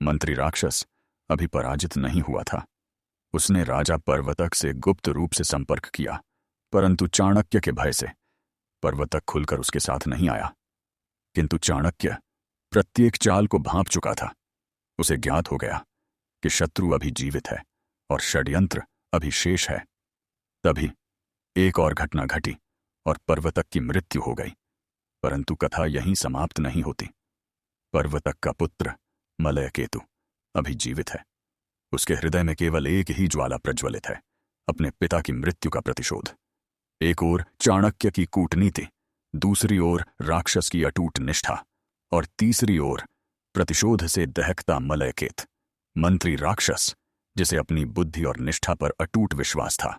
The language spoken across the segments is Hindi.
मंत्री राक्षस अभी पराजित नहीं हुआ था। उसने राजा पर्वतक से गुप्त रूप से संपर्क किया, परंतु चाणक्य के भय से पर्वतक खुलकर उसके साथ नहीं आया। किंतु चाणक्य प्रत्येक चाल को भांप चुका था। उसे ज्ञात हो गया कि शत्रु अभी जीवित है और षड्यंत्र अभी शेष है। तभी एक और घटना घटी और पर्वतक की मृत्यु हो गई। परंतु कथा यहीं समाप्त नहीं होती। पर्वतक का पुत्र मलयकेतु अभी जीवित है। उसके हृदय में केवल एक ही ज्वाला प्रज्वलित है, अपने पिता की मृत्यु का प्रतिशोध। एक ओर चाणक्य की कूटनीति, दूसरी ओर राक्षस की अटूट निष्ठा और तीसरी ओर प्रतिशोध से दहकता मलयकेत। मंत्री राक्षस, जिसे अपनी बुद्धि और निष्ठा पर अटूट विश्वास था,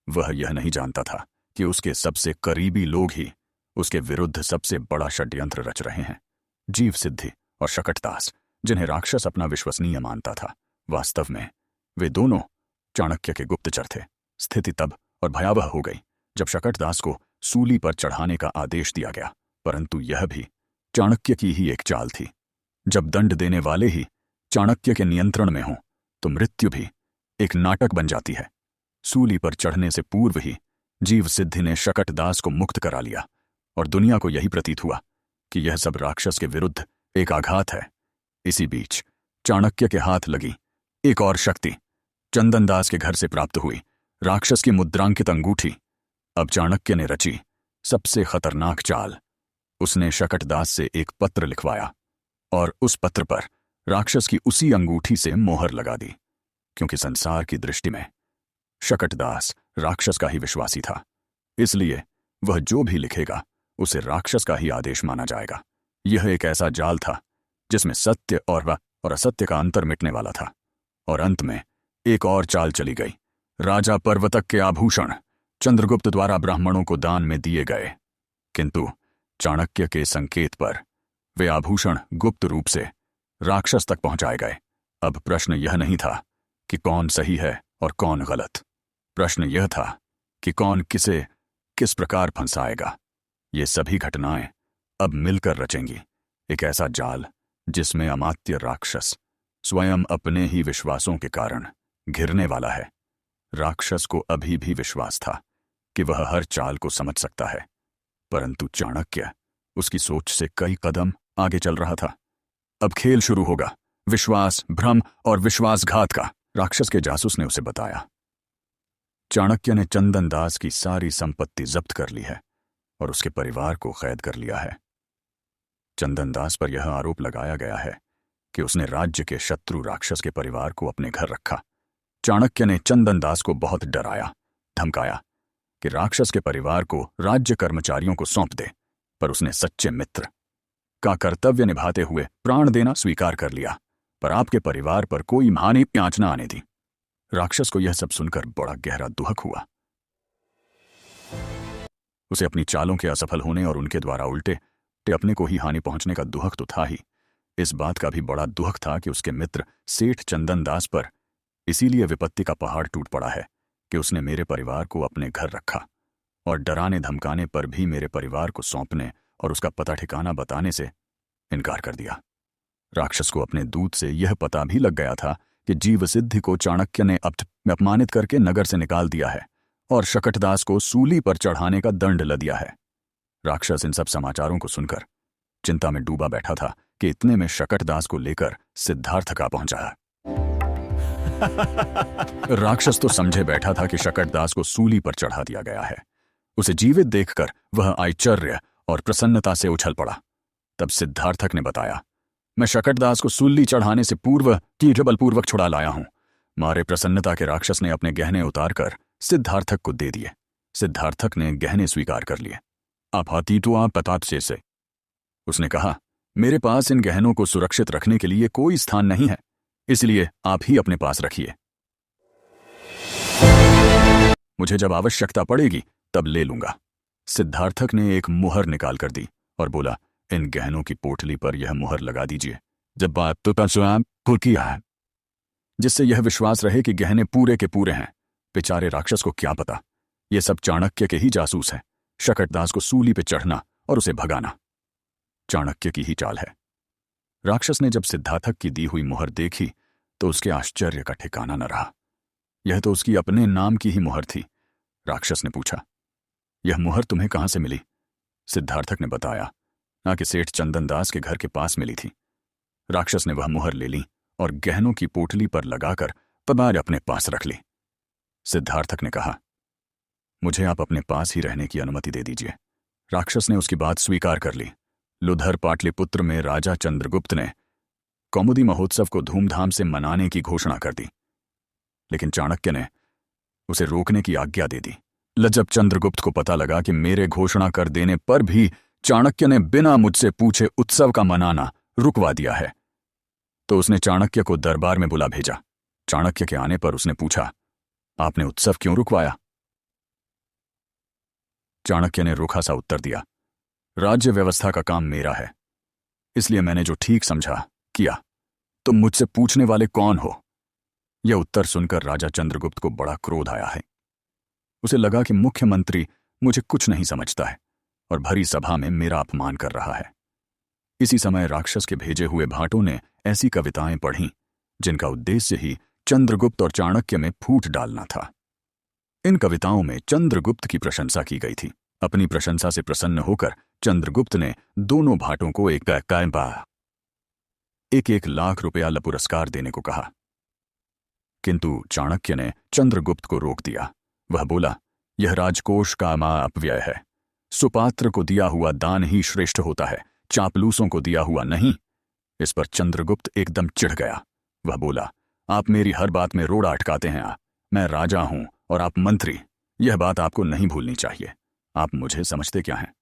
वह यह नहीं जानता था कि उसके सबसे करीबी लोग ही उसके विरुद्ध सबसे बड़ा षड्यंत्र रच रहे हैं। जीव सिद्धि और शकटदास, जिन्हें राक्षस अपना विश्वसनीय मानता था, वास्तव में वे दोनों चाणक्य के गुप्तचर थे। स्थिति तब और भयावह हो गई जब शकटदास को सूली पर चढ़ाने का आदेश दिया गया, परंतु यह भी चाणक्य की ही एक चाल थी। जब दंड देने वाले ही चाणक्य के नियंत्रण में हों तो मृत्यु भी एक नाटक बन जाती है। सूली पर चढ़ने से पूर्व ही जीव सिद्धि ने शकटदास को मुक्त करा लिया और दुनिया को यही प्रतीत हुआ कि यह सब राक्षस के विरुद्ध एक आघात है। इसी बीच चाणक्य के हाथ लगी एक और शक्ति चंदनदास के घर से प्राप्त हुई राक्षस की मुद्रांकित अंगूठी। अब चाणक्य ने रची सबसे खतरनाक चाल। उसने शकटदास से एक पत्र लिखवाया और उस पत्र पर राक्षस की उसी अंगूठी से मोहर लगा दी, क्योंकि संसार की दृष्टि में शकटदास राक्षस का ही विश्वासी था। इसलिए वह जो भी लिखेगा उसे राक्षस का ही आदेश माना जाएगा। यह एक ऐसा जाल था जिसमें सत्य और असत्य का अंतर मिटने वाला था। और अंत में एक और चाल चली गई। राजा पर्वतक के आभूषण चंद्रगुप्त द्वारा ब्राह्मणों को दान में दिए गए, किंतु चाणक्य के संकेत पर वे आभूषण गुप्त रूप से राक्षस तक पहुंचाए गए। अब प्रश्न यह नहीं था कि कौन सही है और कौन गलत। प्रश्न यह था कि कौन किसे किस प्रकार फंसाएगा। ये सभी घटनाएं अब मिलकर रचेंगी एक ऐसा जाल जिसमें अमात्य राक्षस स्वयं अपने ही विश्वासों के कारण घिरने वाला है। राक्षस को अभी भी विश्वास था कि वह हर चाल को समझ सकता है, परंतु चाणक्य उसकी सोच से कई कदम आगे चल रहा था। अब खेल शुरू होगा, विश्वास, भ्रम और विश्वासघात का। राक्षस के जासूस ने उसे बताया। चाणक्य ने चंदनदास की सारी संपत्ति जब्त कर ली है और उसके परिवार को कैद कर लिया है। चंदनदास पर यह आरोप लगाया गया है कि उसने राज्य के शत्रु राक्षस के परिवार को अपने घर रखा। चाणक्य ने चंदनदास को बहुत डराया, धमकाया कि राक्षस के परिवार को राज्य कर्मचारियों को सौंप दे, पर उसने सच्चे मित्र का कर्तव्य निभाते हुए प्राण देना स्वीकार कर लिया, पर आपके परिवार पर कोई हानि आंच न आने दी। राक्षस को यह सब सुनकर बड़ा गहरा दुख हुआ। उसे अपनी चालों के असफल होने और उनके द्वारा उल्टे अपने को ही हानि पहुंचने का दुख तो था ही, इस बात का भी बड़ा दुख था कि उसके मित्र सेठ चंदनदास पर इसीलिए विपत्ति का पहाड़ टूट पड़ा है कि उसने मेरे परिवार को अपने घर रखा और डराने धमकाने पर भी मेरे परिवार को सौंपने और उसका पता ठिकाना बताने से इनकार कर दिया। राक्षस को अपने दूत से यह पता भी लग गया था कि जीव सिद्धि को चाणक्य ने अपमानित करके नगर से निकाल दिया है और शकटदास को सूली पर चढ़ाने का दंड ल दिया है। राक्षस इन सब समाचारों को सुनकर चिंता में डूबा बैठा था कि इतने में शकटदास को लेकर सिद्धार्थ का पहुंचा। राक्षस तो समझे बैठा था कि शकटदास को सूली पर चढ़ा दिया गया है। उसे जीवित देखकर वह आश्चर्य और प्रसन्नता से उछल पड़ा। तब सिद्धार्थक ने बताया, मैं शकटदास को सूली चढ़ाने से पूर्व बलपूर्वक छुड़ा लाया हूं। मारे प्रसन्नता के राक्षस ने अपने गहने उतारकर सिद्धार्थक को दे दिए। सिद्धार्थक ने गहने स्वीकार कर लिए। आप हाथी तो आप पतात से उसने कहा, मेरे पास इन गहनों को सुरक्षित रखने के लिए कोई स्थान नहीं है, इसलिए आप ही अपने पास रखिए। मुझे जब आवश्यकता पड़ेगी तब ले लूंगा। सिद्धार्थक ने एक मुहर निकाल कर दी और बोला, इन गहनों की पोटली पर यह मुहर लगा दीजिए, जब बात तो स्वयं किया है, जिससे यह विश्वास रहे कि गहने पूरे के पूरे हैं। बेचारे राक्षस को क्या पता, ये सब चाणक्य के ही जासूस हैं। शकटदास को सूली पे चढ़ना और उसे भगाना चाणक्य की ही चाल है। राक्षस ने जब सिद्धार्थक की दी हुई मुहर देखी तो उसके आश्चर्य का ठिकाना न रहा। यह तो उसकी अपने नाम की ही मुहर थी। राक्षस ने पूछा, यह मुहर तुम्हें कहां से मिली? सिद्धार्थक ने बताया, ना कि सेठ चंदन दास के घर के पास मिली थी। राक्षस ने वह मुहर ले ली और गहनों की पोटली पर लगाकर पबार अपने पास रख ली। सिद्धार्थक ने कहा, मुझे आप अपने पास ही रहने की अनुमति दे दीजिए। राक्षस ने उसकी बात स्वीकार कर ली। लुधर पाटलिपुत्र में राजा चंद्रगुप्त ने कौमुदी महोत्सव को धूमधाम से मनाने की घोषणा कर दी, लेकिन चाणक्य ने उसे रोकने की आज्ञा दे दी। जब चंद्रगुप्त को पता लगा कि मेरे घोषणा कर देने पर भी चाणक्य ने बिना मुझसे पूछे उत्सव का मनाना रुकवा दिया है, तो उसने चाणक्य को दरबार में बुला भेजा। चाणक्य के आने पर उसने पूछा, आपने उत्सव क्यों रुकवाया? चाणक्य ने रूखा सा उत्तर दिया, राज्य व्यवस्था का काम मेरा है, इसलिए मैंने जो ठीक समझा किया। तुम मुझसे पूछने वाले कौन हो? यह उत्तर सुनकर राजा चंद्रगुप्त को बड़ा क्रोध आया है। उसे लगा कि मुख्यमंत्री मुझे कुछ नहीं समझता है और भरी सभा में मेरा अपमान कर रहा है। इसी समय राक्षस के भेजे हुए भाटों ने ऐसी कविताएं पढ़ीं जिनका उद्देश्य ही चंद्रगुप्त और चाणक्य में फूट डालना था। इन कविताओं में चंद्रगुप्त की प्रशंसा की गई थी। अपनी प्रशंसा से प्रसन्न होकर चंद्रगुप्त ने दोनों भाटों को एक 1 लाख रुपया पुरस्कार देने को कहा, किंतु चाणक्य ने चंद्रगुप्त को रोक दिया। वह बोला, यह राजकोष का अपव्यय है। सुपात्र को दिया हुआ दान ही श्रेष्ठ होता है, चापलूसों को दिया हुआ नहीं। इस पर चंद्रगुप्त एकदम चिढ़ गया। वह बोला, आप मेरी हर बात में रोड़ा अटकाते हैं। मैं राजा हूं और आप मंत्री। यह बात आपको नहीं भूलनी चाहिए। आप मुझे समझते क्या हैं?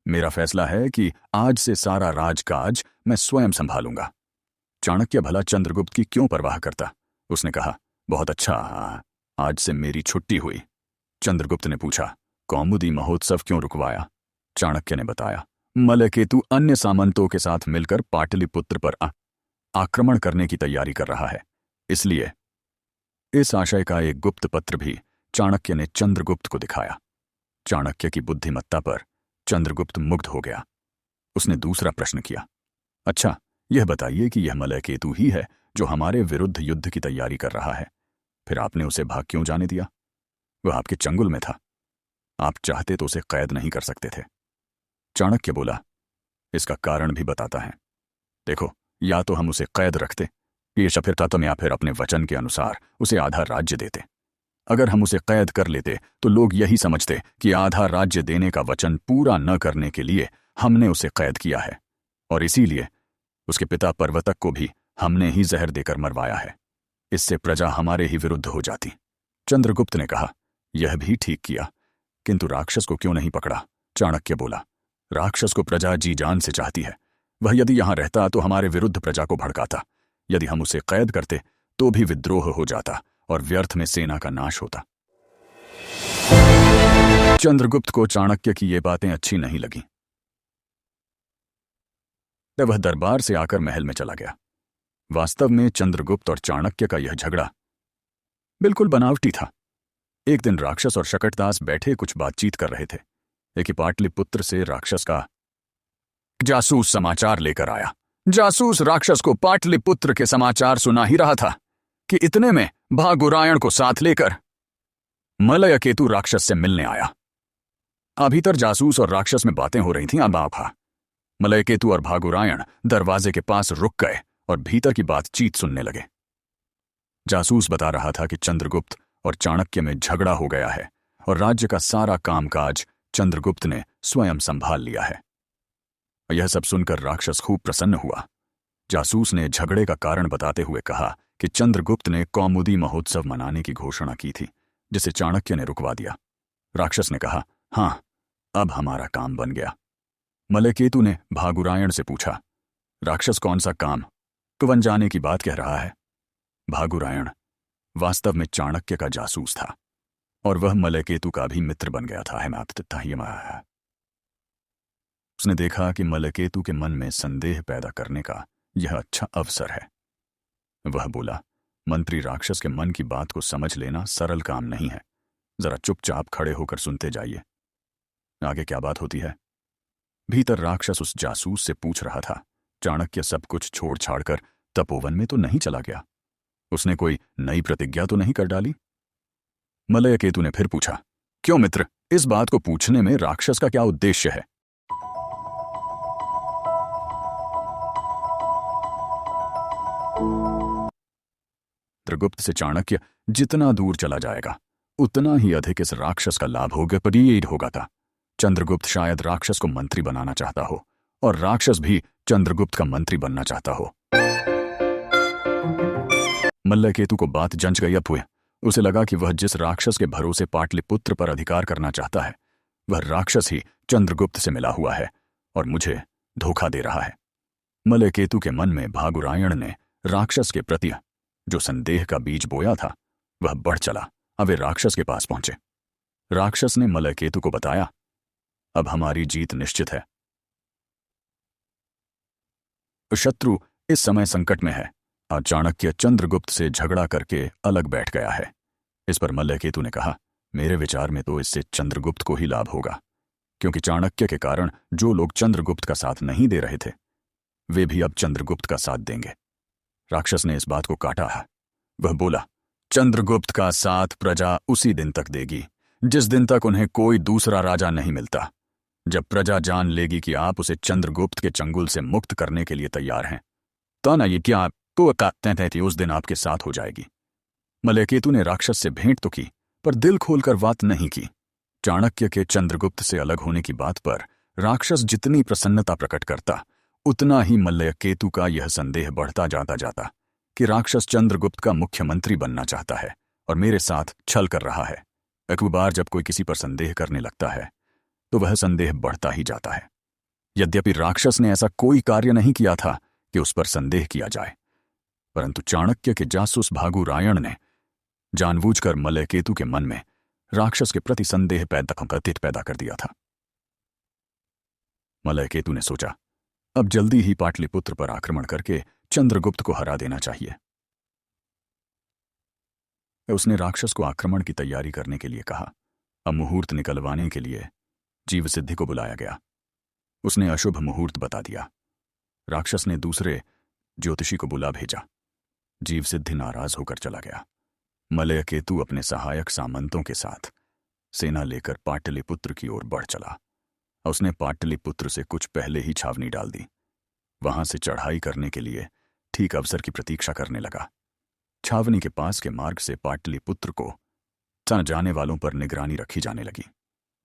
मेरा फैसला है कि आज से सारा राजकाज मैं स्वयं संभालूंगा। चाणक्य भला चंद्रगुप्त की क्यों परवाह करता? उसने कहा, बहुत अच्छा, आज से मेरी छुट्टी हुई। चंद्रगुप्त ने पूछा, कौमुदी महोत्सव क्यों रुकवाया? चाणक्य ने बताया, मलयकेतु अन्य सामंतों के साथ मिलकर पाटलिपुत्र पर आक्रमण करने की तैयारी कर रहा है, इसलिए। इस आशय का एक गुप्त पत्र भी चाणक्य ने चंद्रगुप्त को दिखाया। चाणक्य की बुद्धिमत्ता पर चंद्रगुप्त मुग्ध हो गया। उसने दूसरा प्रश्न किया, अच्छा, यह बताइए कि यह मलयकेतु ही है जो हमारे विरुद्ध युद्ध की तैयारी कर रहा है, फिर आपने उसे भाग क्यों जाने दिया? वह आपके चंगुल में था। आप चाहते तो उसे कैद नहीं कर सकते थे। चाणक्य बोला, इसका कारण भी बताता है। देखो, या तो हम उसे कैद रखते, ये शफिरतातम, या फिर अपने वचन के अनुसार उसे आधा राज्य देते। अगर हम उसे कैद कर लेते तो लोग यही समझते कि आधा राज्य देने का वचन पूरा न करने के लिए हमने उसे कैद किया है, और इसीलिए उसके पिता पर्वतक को भी हमने ही जहर देकर मरवाया है। इससे प्रजा हमारे ही विरुद्ध हो जाती। चंद्रगुप्त ने कहा, यह भी ठीक किया, किंतु राक्षस को क्यों नहीं पकड़ा? चाणक्य बोला, राक्षस को प्रजा जी जान से चाहती है। वह यदि यहां रहता तो हमारे विरुद्ध प्रजा को भड़काता। यदि हम उसे कैद करते तो भी विद्रोह हो जाता और व्यर्थ में सेना का नाश होता। चंद्रगुप्त को चाणक्य की ये बातें अच्छी नहीं लगी। वह दरबार से आकर महल में चला गया। वास्तव में चंद्रगुप्त और चाणक्य का यह झगड़ा बिल्कुल बनावटी था। एक दिन राक्षस और शकटदास बैठे कुछ बातचीत कर रहे थे कि पाटलिपुत्र से राक्षस का जासूस समाचार लेकर आया। जासूस राक्षस को पाटलिपुत्र के समाचार सुना ही रहा था कि इतने में भागुरायण को साथ लेकर मलयकेतु राक्षस से मिलने आया। भीतर जासूस और राक्षस में बातें हो रही थीं। मलयकेतु और भागुरायण दरवाजे के पास रुक गए और भीतर की बातचीत सुनने लगे। जासूस बता रहा था कि चंद्रगुप्त और चाणक्य में झगड़ा हो गया है और राज्य का सारा कामकाज चंद्रगुप्त ने स्वयं संभाल लिया है। यह सब सुनकर राक्षस खूब प्रसन्न हुआ। जासूस ने झगड़े का कारण बताते हुए कहा कि चंद्रगुप्त ने कौमुदी महोत्सव मनाने की घोषणा की थी, जिसे चाणक्य ने रुकवा दिया। राक्षस ने कहा, हाँ, अब हमारा काम बन गया। मलयकेतु ने भागुरायण से पूछा, राक्षस कौन सा काम तुवन जाने की बात कह रहा है? भागुरायण वास्तव में चाणक्य का जासूस था और वह मलयकेतु का भी मित्र बन गया था। उसने देखा कि मलयकेतु के मन में संदेह पैदा करने का यह अच्छा अवसर है। वह बोला, मंत्री राक्षस के मन की बात को समझ लेना सरल काम नहीं है। जरा चुपचाप खड़े होकर सुनते जाइए, आगे क्या बात होती है। भीतर राक्षस उस जासूस से पूछ रहा था, चाणक्य सब कुछ छोड़ छाड़कर तपोवन में तो नहीं चला गया? उसने कोई नई प्रतिज्ञा तो नहीं कर डाली? मलयकेतु ने फिर पूछा। क्यों मित्र, इस बात को पूछने में राक्षस का क्या उद्देश्य है? चित्रगुप्त से चाणक्य जितना दूर चला जाएगा उतना ही अधिक इस राक्षस का लाभ होगा, पर यही होगा था। चंद्रगुप्त शायद राक्षस को मंत्री बनाना चाहता हो और राक्षस भी चंद्रगुप्त का मंत्री बनना चाहता हो। मल्लकेतु को बात जंच गई। अब हुए उसे लगा कि वह जिस राक्षस के भरोसे पाटलिपुत्र पर अधिकार करना चाहता है वह राक्षस ही चंद्रगुप्त से मिला हुआ है और मुझे धोखा दे रहा है। मलयकेतु के मन में भागुरायण ने राक्षस के प्रति जो संदेह का बीज बोया था वह बढ़ चला। अब वे राक्षस के पास पहुंचे। राक्षस ने मलयकेतु को बताया, अब हमारी जीत निश्चित है। शत्रु इस समय संकट में है। आज चाणक्य चंद्रगुप्त से झगड़ा करके अलग बैठ गया है। इस पर मल्लकेतु ने कहा, मेरे विचार में तो इससे चंद्रगुप्त को ही लाभ होगा, क्योंकि चाणक्य के कारण जो लोग चंद्रगुप्त का साथ नहीं दे रहे थे वे भी अब चंद्रगुप्त का साथ देंगे। राक्षस ने इस बात को काटा है। वह बोला, चंद्रगुप्त का साथ प्रजा उसी दिन तक देगी जिस दिन तक उन्हें कोई दूसरा राजा नहीं मिलता। जब प्रजा जान लेगी कि आप उसे चंद्रगुप्त के चंगुल से मुक्त करने के लिए तैयार हैं तो ना ये क्या तो कहते थे उस दिन आपके साथ हो जाएगी। मलयकेतु ने राक्षस से भेंट तो की पर दिल खोलकर बात नहीं की। चाणक्य के चंद्रगुप्त से अलग होने की बात पर राक्षस जितनी प्रसन्नता प्रकट करता उतना ही मलयकेतु का यह संदेह बढ़ता जाता कि राक्षस चंद्रगुप्त का मुख्यमंत्री बनना चाहता है और मेरे साथ छल कर रहा है। एक बार जब कोई किसी पर संदेह करने लगता है तो वह संदेह बढ़ता ही जाता है। यद्यपि राक्षस ने ऐसा कोई कार्य नहीं किया था कि उस पर संदेह किया जाए, परंतु चाणक्य के जासूस भागुरायण ने जानबूझकर मलयकेतु के मन में राक्षस के प्रति संदेह पैदा कर दिया था। मलयकेतु ने सोचा, अब जल्दी ही पाटलिपुत्र पर आक्रमण करके चंद्रगुप्त को हरा देना चाहिए। उसने राक्षस को आक्रमण की तैयारी करने के लिए कहा। अब मुहूर्त निकलवाने के लिए जीवसिद्धि को बुलाया गया। उसने अशुभ मुहूर्त बता दिया। राक्षस ने दूसरे ज्योतिषी को बुला भेजा। जीवसिद्धि नाराज होकर चला गया। मलयकेतु अपने सहायक सामंतों के साथ सेना लेकर पाटलिपुत्र की ओर बढ़ चला। उसने पाटलिपुत्र से कुछ पहले ही छावनी डाल दी। वहां से चढ़ाई करने के लिए ठीक अवसर की प्रतीक्षा करने लगा। छावनी के पास के मार्ग से पाटलिपुत्र को जाने वालों पर निगरानी रखी जाने लगी।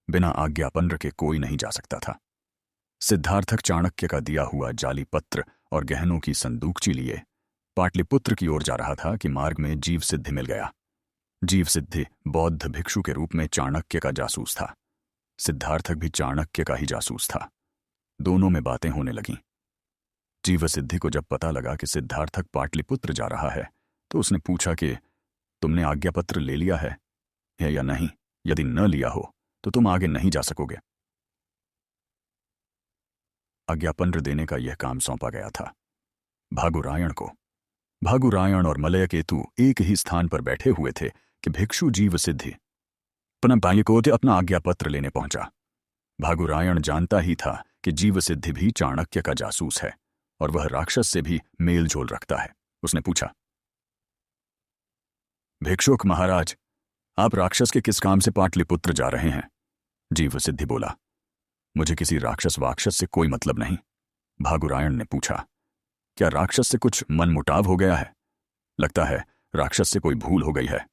बिना आज्ञापत्र के कोई नहीं जा सकता था। सिद्धार्थक चाणक्य का दिया हुआ जाली पत्र और गहनों की संदूकची लिए पाटलिपुत्र की ओर जा रहा था कि मार्ग में जीवसिद्धि मिल गया। जीवसिद्धि बौद्ध भिक्षु के रूप में चाणक्य का जासूस था। सिद्धार्थक भी चाणक्य का ही जासूस था। दोनों में बातें होने लगीं। जीवसिद्धि को जब पता लगा कि सिद्धार्थक पाटलिपुत्र जा रहा है तो उसने पूछा कि तुमने आज्ञापत्र ले लिया है या नहीं? यदि न लिया हो तो तुम आगे नहीं जा सकोगे। आज्ञापत्र देने का यह काम सौंपा गया था भागुरायण को। भागुरायण और मलयकेतु एक ही स्थान पर बैठे हुए थे कि भिक्षु जीवसिद्धि अपना आज्ञापत्र लेने पहुंचा। भागुरायण जानता ही था कि जीवसिद्धि भी चाणक्य का जासूस है और वह राक्षस से भी मेल जोल रखता है। उसने पूछा, भिक्षुक महाराज, आप राक्षस के किस काम से पाटलिपुत्र जा रहे हैं? जीवसिद्धि बोला, मुझे किसी राक्षस वाक्षस से कोई मतलब नहीं। भागुरायण ने पूछा, क्या राक्षस से कुछ मनमुटाव हो गया है? लगता है राक्षस से कोई भूल हो गई है।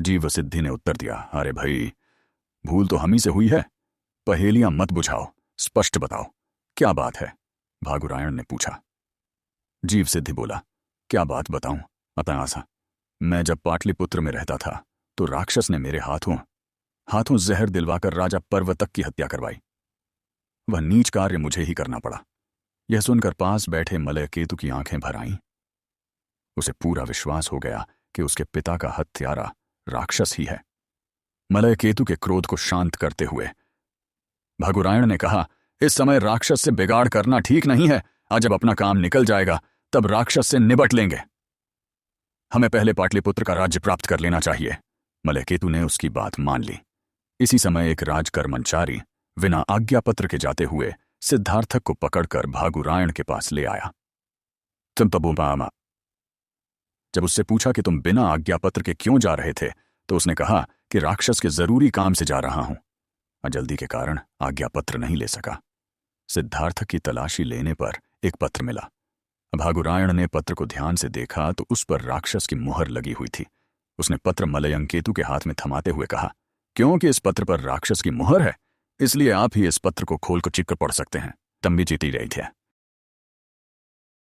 जीवसिद्धि ने उत्तर दिया, अरे भाई, भूल तो हम ही से हुई है। पहेलियां मत बुझाओ, स्पष्ट बताओ क्या बात है? भागुरायण ने पूछा। जीवसिद्धि बोला, क्या बात बताऊं? अतः मैं जब पाटलिपुत्र में रहता था तो राक्षस ने मेरे हाथों जहर दिलवाकर राजा पर्वतक की हत्या करवाई। वह नीच कार्य मुझे ही करना पड़ा। यह सुनकर पास बैठे मलयकेतु की आंखें भर आईं। उसे पूरा विश्वास हो गया कि उसके पिता का हत्यारा राक्षस ही है। मलयकेतु के क्रोध को शांत करते हुए भागुरायण ने कहा, इस समय राक्षस से बिगाड़ करना ठीक नहीं है। आज जब अपना काम निकल जाएगा तब राक्षस से निबट लेंगे। हमें पहले पाटलिपुत्र का राज्य प्राप्त कर लेना चाहिए। मलयकेतु ने उसकी बात मान ली। इसी समय एक राजकर्मचारी बिना आज्ञापत्र के जाते हुए सिद्धार्थक को पकड़कर भागुरायण के पास ले आया। तुम पबूमामा। जब उससे पूछा कि तुम बिना आज्ञापत्र के क्यों जा रहे थे, तो उसने कहा कि राक्षस के जरूरी काम से जा रहा हूं। जल्दी के कारण आज्ञापत्र नहीं ले सका। सिद्धार्थक की तलाशी लेने पर एक पत्र मिला। भागुरायण ने पत्र को ध्यान से देखा तो उस पर राक्षस की मुहर लगी हुई थी। उसने पत्र मलयंकेतु के हाथ में थमाते हुए कहा, क्योंकि इस पत्र पर राक्षस की मुहर है, इसलिए आप ही इस पत्र को खोल कर चिक कर पढ़ सकते हैं। तंबी जीती रही थे।